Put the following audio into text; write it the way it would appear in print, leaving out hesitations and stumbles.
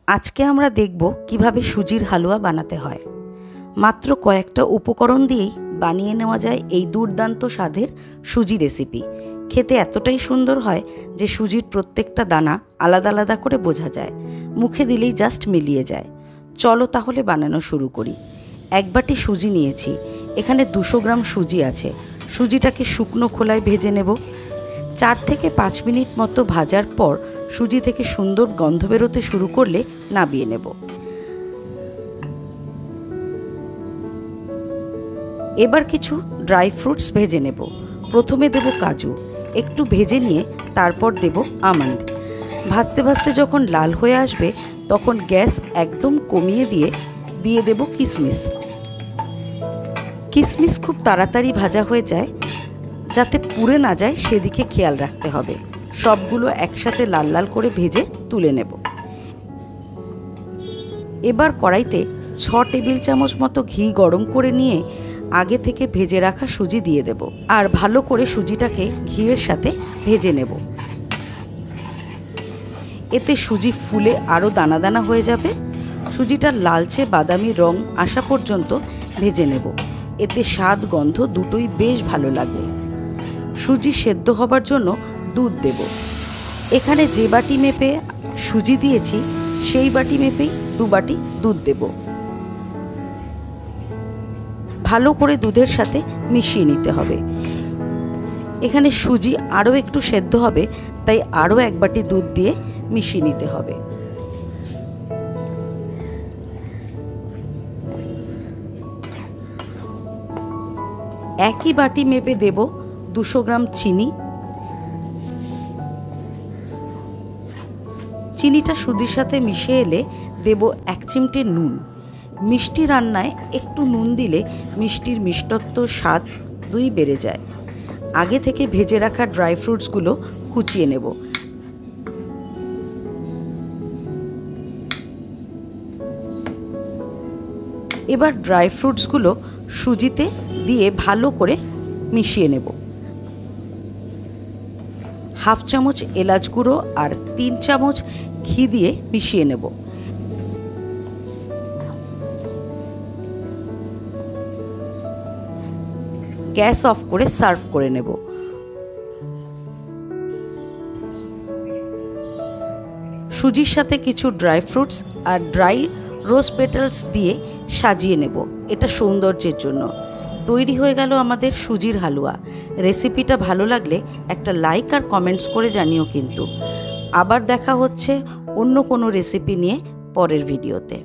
আজকে আমরা দেখব কিভাবে সুজির হালুয়া বানাতে হয়। মাত্র কয়েকটা উপকরণ দিয়েই বানিয়ে নেওয়া যায় এই দুর্দান্ত স্বাদের সুজি রেসিপি। খেতে এতটাই সুন্দর হয় যে সুজির প্রত্যেকটা দানা আলাদা আলাদা করে বোঝা যায়, মুখে দিলেই জাস্ট মিলিয়ে যায়। চলো তাহলে বানানো শুরু করি। এক বাটি সুজি নিয়েছি, এখানে 200 গ্রাম সুজি আছে। সুজিটাকে শুকনো খোলায় ভেজে নেব। 4 থেকে 5 মিনিট মতো ভাজার পর সুজি থেকে সুন্দর গন্ধ বেরোতে শুরু করলে নামিয়ে নেব। এবার কিছু ড্রাই ফ্রুটস ভেজে নেব। প্রথমে দেব কাজু, একটু ভেজে নিয়ে তারপর দেব আমন্ড। ভাজতে ভাজতে যখন লাল হয়ে আসবে তখন গ্যাস একদম কমিয়ে দিয়ে দেব কিশমিশ। কিশমিশ খুব তাড়াতাড়ি ভাজা হয়ে যায়, যাতে পুড়ে না যায় সেদিকে খেয়াল রাখতে হবে। সবগুলো একসাথে লাল লাল করে ভেজে তুলে নেব। এবার কড়াইতে 6 টেবিল চামচ মতো ঘি গরম করে নিয়ে আগে থেকে ভেজে রাখা সুজি দিয়ে দেব আর ভালো করে সুজিটাকে ঘিয়ের সাথে ভেজে নেব। এতে সুজি ফুলে আরও দানা দানা হয়ে যাবে। সুজিটার লালচে বাদামি রং আসা পর্যন্ত ভেজে নেব। এতে স্বাদ গন্ধ দুটোই বেশ ভালো লাগবে। সুজি সেদ্ধ হবার জন্য দুধ দেব। এখানে যে বাটি মেপে সুজি দিয়েছি সেই বাটি মেপেই 2 বাটি দুধ দেব। ভালো করে দুধের সাথে মিশিয়ে নিতে হবে। এখানে সুজি আরও একটু সেদ্ধ হবে, তাই আরও 1 বাটি দুধ দিয়ে মিশিয়ে নিতে হবে। একই বাটি মেপে দেব 200 গ্রাম চিনি। চিনিটা সুজির সাথে মিশে এলে দেব 1 চিমটে নুন। মিষ্টি রান্নায় একটু নুন দিলে মিষ্টির মিষ্টত্ব স্বাদ দুই বেড়ে যায়। আগে থেকে ভেজে রাখা ড্রাই ফ্রুটসগুলো কুচিয়ে নেব। এবার ড্রাই ফ্রুটসগুলো সুজিতে দিয়ে ভালো করে মিশিয়ে নেব। 1/2 চামচ এলাচ গুঁড়ো আর 3 চামচ ঘি দিয়ে মিশিয়ে নেব। গ্যাস অফ করে সার্ভ করে নেব। সুজির সাথে কিছু ড্রাই ফ্রুটস আর ড্রাই রোজ পেটালস দিয়ে সাজিয়ে নেব, এটা সৌন্দর্যের জন্য। তৈরি হয়ে গেল আমাদের সুজির হালুয়া। রেসিপিটা ভালো লাগলে একটা লাইক আর কমেন্টস করে জানিও কিন্তু। আবার দেখা হচ্ছে অন্য কোনো রেসিপি নিয়ে পরের ভিডিওতে।